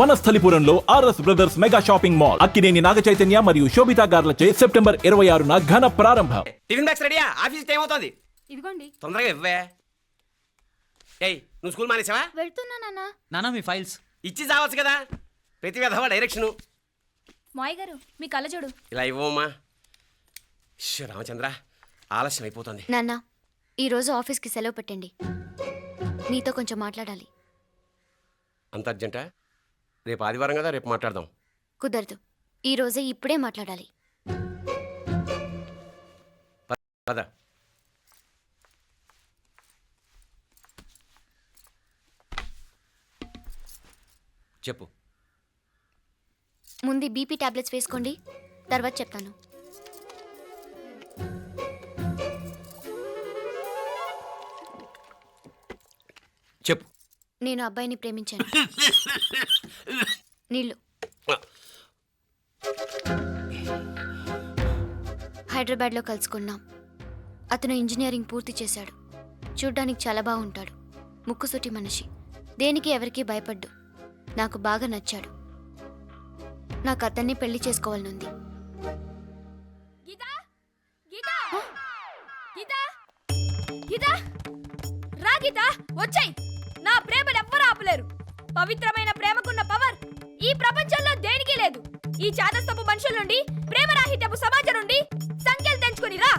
వనస్థలిపురంలో RS brothers mega shopping mall Akkineni Naga Chaitanya మరియు శోభితా గార్లచే September 26న ఘన ప్రారంభం. టిఫిన్ బ్యాగ్స్ రెడీయా? ఆఫీస్ టైం అవుతుంది. ఇదిగోండి. తొందరగా ఇవ్వే. ఏయ్, నువ్వు స్కూల్ మానేసావా? వెళ్తున్నా నానా మీ ఫైల్స్ ఇచ్చి చావచ్చు కదా. ప్రతి విధవా డైరెక్షను. మాయ్ గారు మీ కళ్ళజోడు ఇలా ఇవ్వమ్మా. రామచంద్ర, ఆలస్యం అయిపోతుంది. నాన్న, ఈరోజు ఆఫీస్కి సెలవు పెట్టండి. నీతో కొంచెం మాట్లాడాలి. అంత అర్జెంటా? రేపు ఆదివారం కదా, రేపు మాట్లాడదాం. కుదరదు, ఈరోజే ఇప్పుడే మాట్లాడాలి. పద. చెప్పు. ముందు బీపీ టాబ్లెట్స్ వేసుకోండి, తర్వాత చెప్తాను. చెప్పు. నేను అబ్బాయిని ప్రేమించాను. నీళ్ళు. హైదరాబాద్లో కలుసుకున్నాం. అతను ఇంజనీరింగ్ పూర్తి చేశాడు. చూడ్డానికి చాలా బాగుంటాడు. ముక్కుసూటి మనిషి. దేనికి ఎవరికీ భయపడ్డు. నాకు బాగా నచ్చాడు. నాకు అతన్ని పెళ్లి చేసుకోవాలనుంది. వచ్చాయి. నా ప్రేమను ఎవ్వరూ ఆపలేరు. పవిత్రమైన ప్రేమకున్న పవర్ ఈ ప్రపంచంలో దేనికి లేదు. ఈ చాదస్తపు మనుషుల నుండి, ప్రేమరాహిత్యపు సమాజం నుండి సంఖ్యలు తెంచుకుని రా.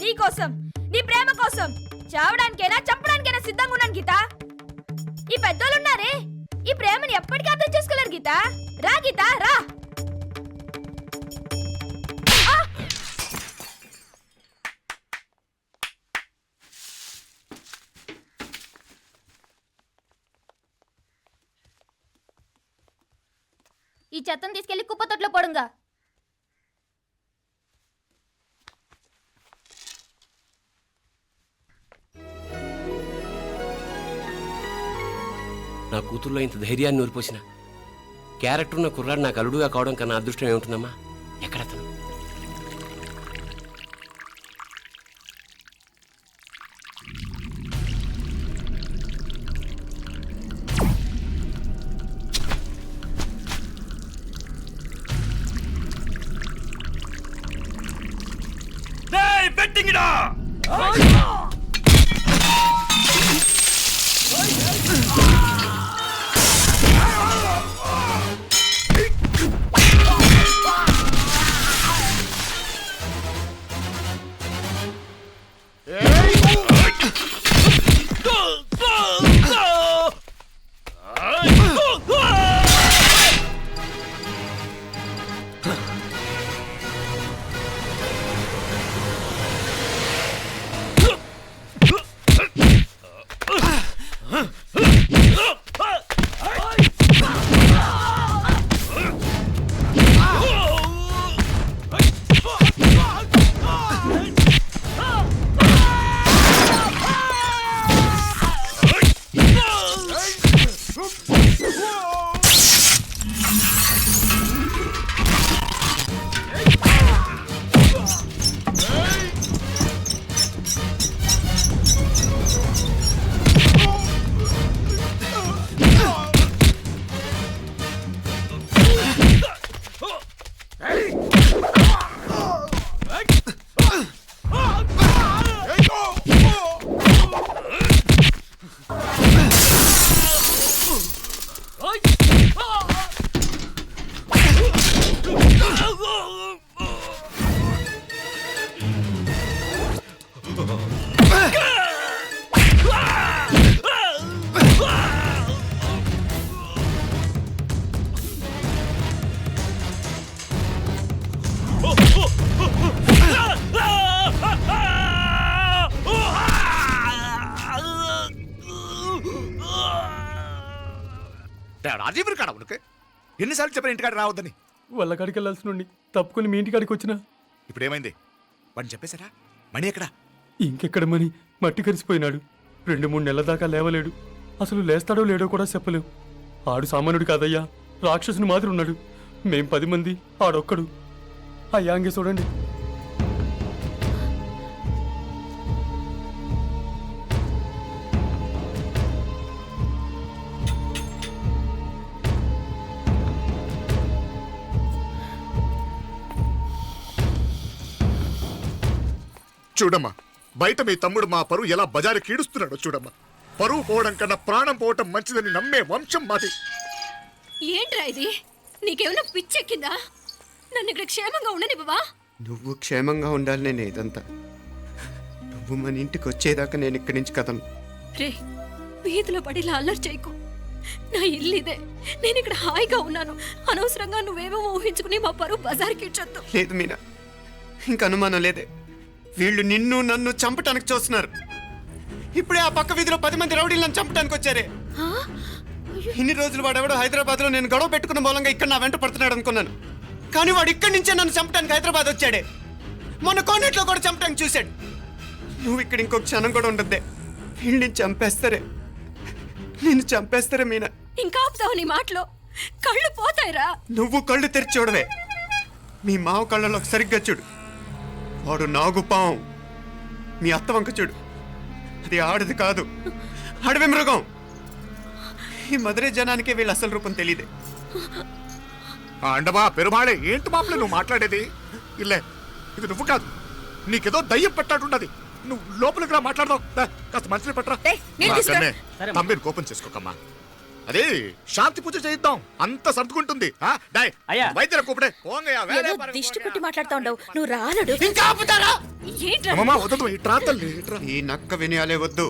నీ కోసం, నీ ప్రేమ కోసం చావడానికైనా చంపడానికైనా సిద్ధంగా ఉన్నాను గీత. ఈ పెద్దోళ్ళున్నారే, ఈ ప్రేమని ఎప్పటికీ అర్థం చేసుకోలేరు గీత. రా గీత, రా. ఈ చెత్తను తీసుకెళ్లి కుప్పతొట్లో పొడుంగా. నా కూతుర్లో ఇంత ధైర్యాన్ని నూరిపోసిన క్యారెక్టర్ ఉన్న కుర్రాడు నాకు అల్లుడుగా కావడం కన్నా అదృష్టం ఏముంటుందమ్మా? ఎక్కడతను? రాజీవుడు కాడ ఉనకు ఎన్నిసార్లు చెప్పిన ఇంటికాడ రావద్దని. వాళ్ళ కాడికి వెళ్ళాల్సి నుండి తప్పుకుని మీ ఇంటికాడికి వచ్చినా ఇప్పుడు ఏమైంది? వాడిని చెప్పేశారా? మణి ఎక్కడా? ఇంకెక్కడ మని మట్టి కరిసిపోయినాడు. 2-3 నెలల దాకా లేవలేడు. అసలు లేస్తాడో లేడో కూడా చెప్పలేవు. ఆడు సామాన్యుడు కాదయ్యా, రాక్షసుని మాదిరి ఉన్నాడు. మేం 10 మంది, ఆడొక్కడు. అయ్యా అంగే చూడండి. చూడమ్మా, బయట మీ తమ్ముడు మా పరువు ఎలా బజారు కీడుస్తున్నాడో చూడమ్మా. పరువు పోవడం కన్నా ప్రాణం పోవటం మంచిదని నమ్మే వంశం మాది. ఏంట్రా ఇది? నీకేమైనా పిచ్చెక్కిందా? నన్ను ఇక్కడ క్షేమంగా ఉండనివ్వవా? నువ్వు క్షేమంగా ఉండాలి. నేను ఇదంతా నువ్వు మన ఇంటికి వచ్చేదాకా నేను ఇక్కడి నుంచి కదలను. రే, వీధిలో పడి ఇలా అల్లరి చేయకు. నా ఇల్లు ఇదే, నేను ఇక్కడ హాయిగా ఉన్నాను. అనవసరంగా నువ్వేమో ఊహించుకుని మా పరువు బజార్కి ఇచ్చొద్దు. లేదు మీనా, ఇంక అనుమానం లేదే. వీళ్ళు నిన్ను నన్ను చంపటానికి చూస్తున్నారు. ఇప్పుడే ఆ పక్క వీధిలో 10 మంది రౌడీలు నన్ను చంపడానికి వచ్చారే. ఇన్ని రోజులు వాడెవడో హైదరాబాద్లో నేను గొడవ పెట్టుకున్న మూలంగా ఇక్కడ నా వెంట పడుతున్నాడు అనుకున్నాను. కానీ వాడు ఇక్కడి నుంచే నన్ను చంపడానికి హైదరాబాద్ వచ్చాడే. మొన్న కోనేట్లో కూడా చంపడానికి చూశాడు. నువ్వు ఇక్కడ ఇంకొక క్షణం కూడా ఉండద్దే. వీళ్ళని చంపేస్తారే, నిన్ను చంపేస్తారే మీనా. ఇంకా ఆపుతావు నీ మాటలో? కళ్ళు పోతాయిరా. నువ్వు కళ్ళు తెరిచి చూడవే. మీ మావ కళ్ళలో సరిగ్గా చూడు. వాడు నాగుపాం. మీ అత్త వంక చూడు, అది ఆడది కాదు, అడవి మృగం. ఈ మధురై జనానికే వీళ్ళ అసలు రూపం తెలియదే. అండమా పెరుమాళే, ఏంటి మాపలే నువ్వు మాట్లాడేది? ఇల్లే, ఇది నువ్వు కాదు, నీకేదో దయ్యం పట్టాడున్నది. నువ్వు లోపలికి రా, మాట్లాడదాం. కాస్త మంచిని పట్టరా. తమ్మిని కోపం చేసుకోకమ్మా. అదే శాంతి పూజ చేయిద్దాం, అంత సర్దుకుంటుంది. వైద్యుల కూపడే దిష్టి పెట్టి మాట్లాడుతా ఉండవు. నువ్వు రానడు. ఇంకా ఆపుతారా? ఈ నక్క వినయాలే వద్దు.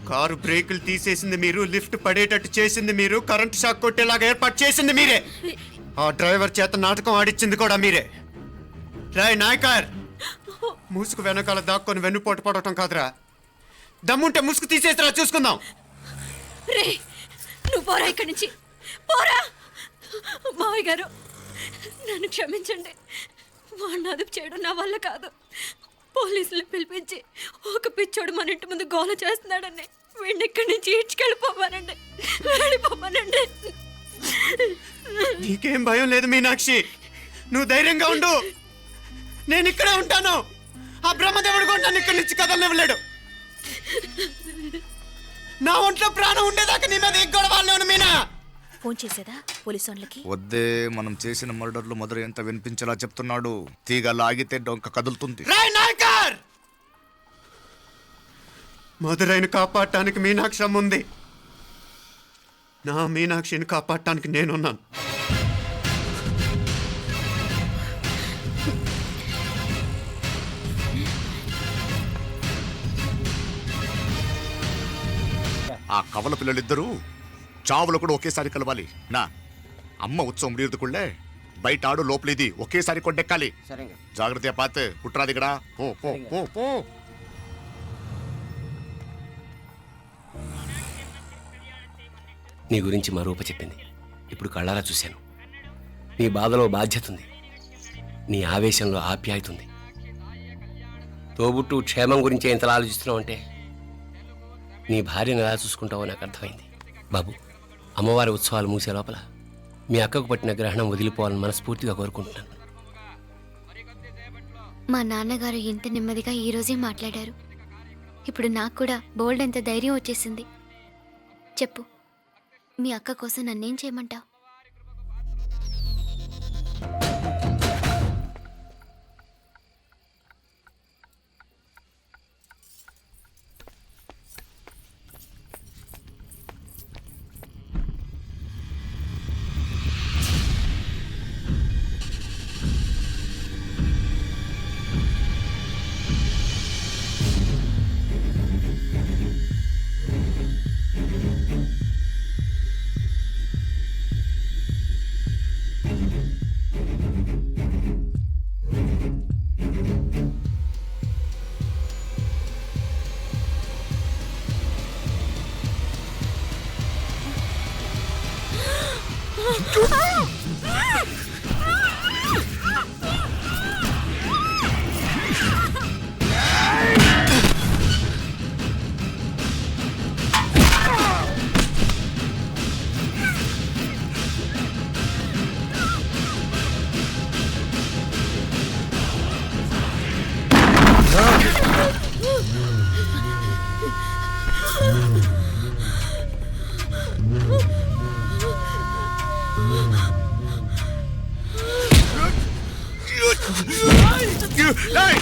కారు బ్రేకులు తీసేసింది మీరు, లిఫ్ట్ పడేటట్టు చేసింది మీరు, కరెంట్ షాక్ కొట్టేలాగా ఏర్పాటు చేసింది మీరే. ఆ డ్రైవర్ చేత నాటకం ఆడిచ్చింది కూడా మీరే. రాయ్ నాయకర్, ముసుగు వెనకాల దాక్కొని వెన్నుపోటు పడటం కాదురా. దమ్ముంటే ముసుగు తీసేసిరా, చూసుకుందాం. రే, నువ్వు పోరా ఇక్కడి నుంచి, పోరా. మావయ్య గారు, నన్ను క్షమించండి. వాడిని అదుపు చేయడం నా వల్ల కాదు. పోలీసులు పిలిపించి ఒక పిచ్చోడు మన ఇంటి ముందు గోల చేస్తున్నాడని వీడిని ఇక్కడి నుంచి ఈడ్చుకెళ్ళిపోవానండి. వెళ్ళిపోవానండి. నీకేం భయం లేదు మీనాక్షి, నువ్వు ధైర్యంగా ఉండు. నేను ఇక్కడే ఉంటాను. ఆ బ్రహ్మదేవుడు కూడా నన్ను ఇక్కడి నుంచి కదలనివ్వలేడు. నా ఒంట్లో ప్రాణం ఉండేదాకా నీ మీద గొడవలు మీనా. ఫోన్ చేసేదా పోలీసు వాళ్ళకి? వద్దే, మనం చేసిన మర్డర్లు మధుర ఎంత వినిపించేలా చెప్తున్నాడు. తీగ లాగితే డొంక కదులుతుంది. మధురైని కాపాడటానికి మీనాక్షి అమ్మ ఉంది. నా మీనాక్షిని కాపాడటానికి నేనున్నాను. ఆ కవల పిల్లలిద్దరూ చావులు కూడా ఒకేసారి కలవాలి. నా అమ్మ ఉత్సవం ముడియదుకుళ్ళే బయట ఆడు లోపలిది ఒకేసారి కొండెక్కాలి. జాగ్రత్త పాత్ కుట్రా దిగడా. పో పో పో పో. నీ గురించి మా రూప చెప్పింది. ఇప్పుడు కళ్ళారా చూశాను. నీ బాధలో బాధ్యత ఉంది, నీ ఆవేశంలో ఆప్యాయత ఉంది. తోబుట్టు క్షేమం గురించి ఎంతలా ఆలోచిస్తున్నావు అంటే నీ భార్యను ఎలా చూసుకుంటావో నాకు అర్థమైంది. బాబు, అమ్మవారి ఉత్సవాలు మూసే లోపల మీ అక్కకు పట్టిన గ్రహణం వదిలిపోవాలని మనస్ఫూర్తిగా కోరుకుంటున్నాను. మా నాన్నగారు ఇంత నెమ్మదిగా ఈరోజే మాట్లాడారు. ఇప్పుడు నాకు కూడా బోల్డ్ ఎంత ధైర్యం వచ్చేసింది. చెప్పు, మీ అక్క కోసం నన్నేం చేయమంటావు?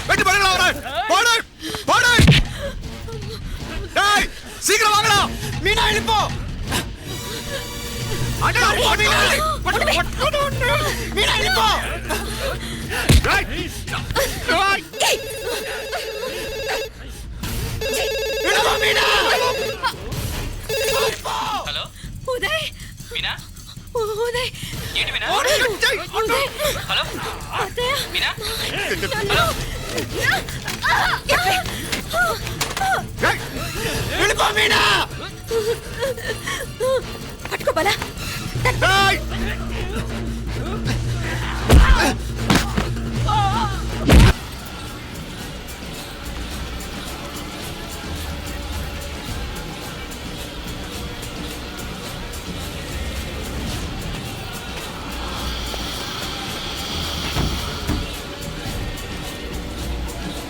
வெட்டி படுங்களா அவரை போடு போடு டேய் சீக்கிரம் வாங்கடா మీనా వెళ్ళిపో அடடா மீனா మీనా వెళ్ళిపో டேய் டேய் వెళ్ళిపో మీనా హలో ఉదయ్ మీనా ఉదయ్ ఏంటి మీనా ఉదయ్ హలో అత్తయ్య మీనా వెళ్ళిపో మీనా పట్టుకోబాలా டேய்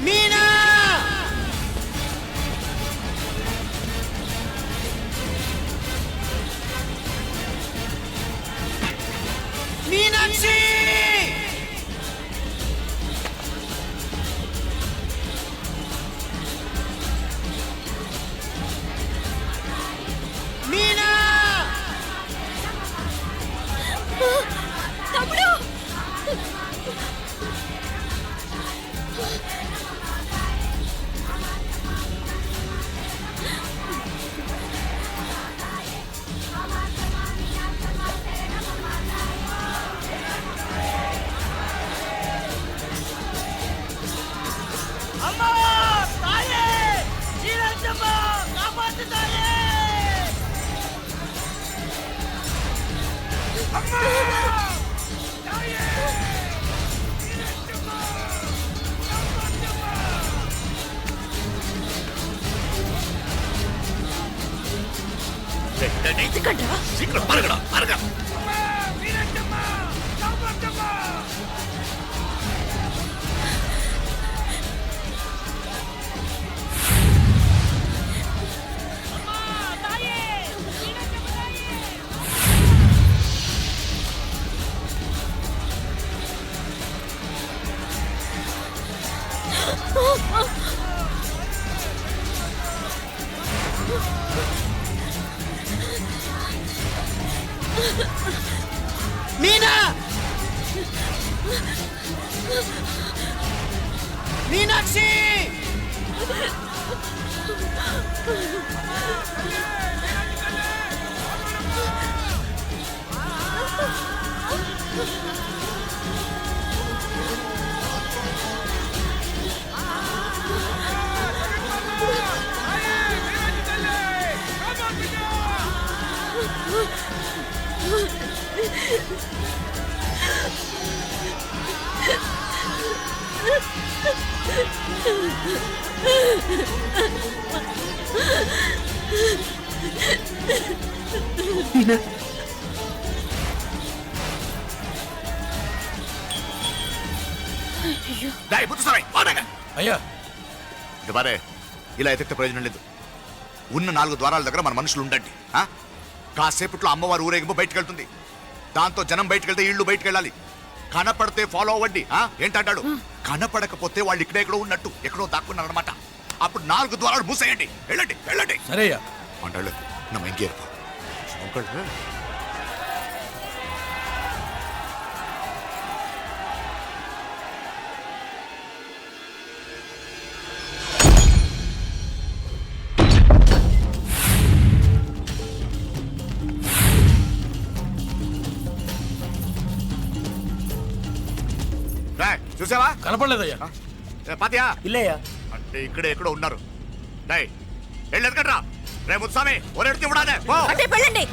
మీనా మీనాక్షి మీనా తమ్ముడు ఎందుకంటా சீக்கிரம் படுங்கடா படுங்க మీనా మీనాక్షి டேய் புத்துசாமி வாடங்க అయ్యా ఇది బారే ఇలా ఎతికితే ప్రయోజనం లేదు ఉన్న 4 ద్వారాల దగ్గర మన మనుషులు ఉండండి ఆ? కాసేపట్లో అమ్మవారు ఊరేగింపు బయటకు వెళ్తుంది దాంతో జనం బయటకు వెళ్తే ఇళ్ళు బయటకు వెళ్ళాలి కనపడితే ఫాలో అవ్వండి ఏంటంటాడు కనపడకపోతే వాళ్ళు ఇక్కడే ఎక్కడో ఉన్నట్టు ఎక్కడో దాక్కున్నారు అనమాట అప్పుడు 4 ద్వారాలు మూసేయండి వెళ్ళండి వెళ్ళండి సరేయ్యా అంటాడు நம்ம எங்கே இருப்போம் చూసావా కనపడలేదయ్యా పాతియా ఇల్లయ్యా అంటే ఇక్కడే ఎక్కడో ఉన్నారు డై వెళ్ళదు కట్రా రే ముత్సామి ఒరెడితే ఇవ్వడానే అంటే వెళ్ళండి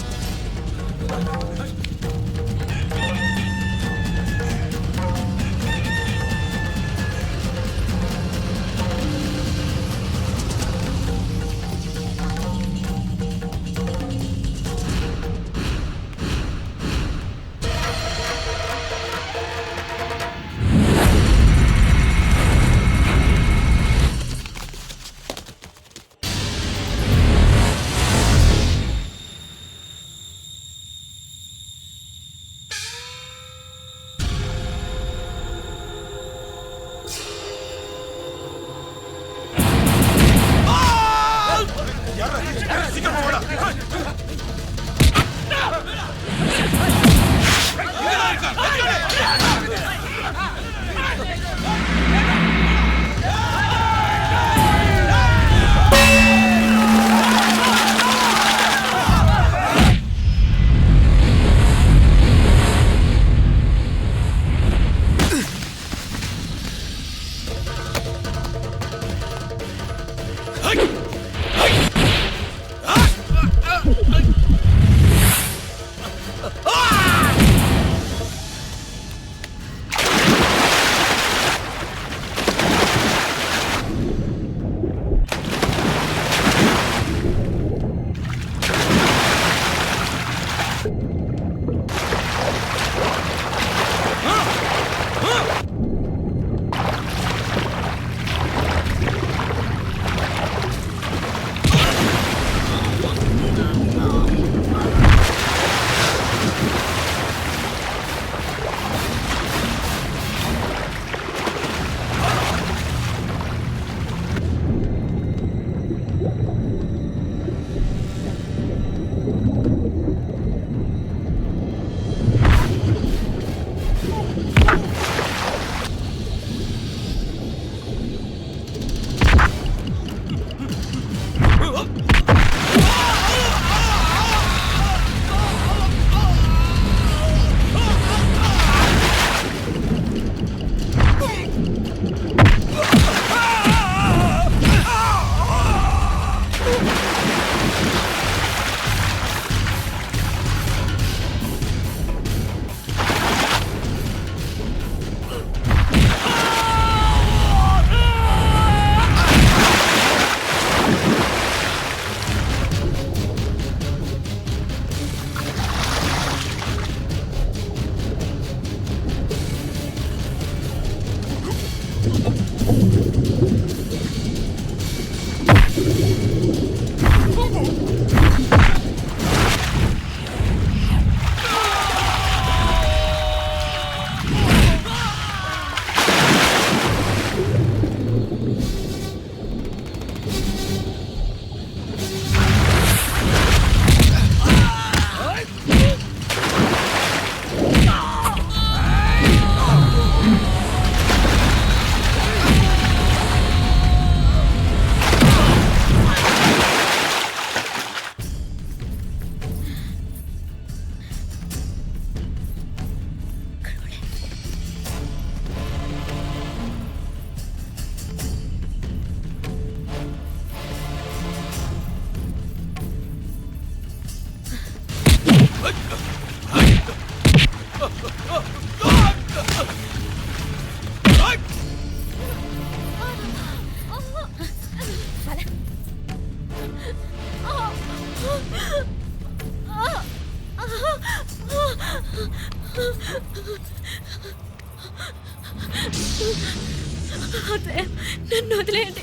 నన్ను వదిలేయండి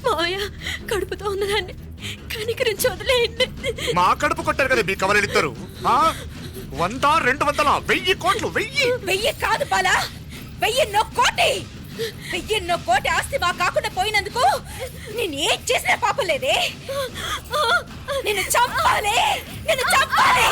మావయ్య, కడుపుతో ఉన్నదాన్ని కనికరించి వదిలేయండి. మా కడుపు కొట్టారు కదా మీ కవలలిద్దరు 100, 200, 1000 కోట్లు 1000. 1000 కాదు బాలా, 1000 కోటి. 1000 కోటి ఆస్తి మా కాకుండా పోయినందుకు నేను ఏం చేసిన పాపం లేదే. నిన్ను చంపాలి, నిన్ను చంపాలి.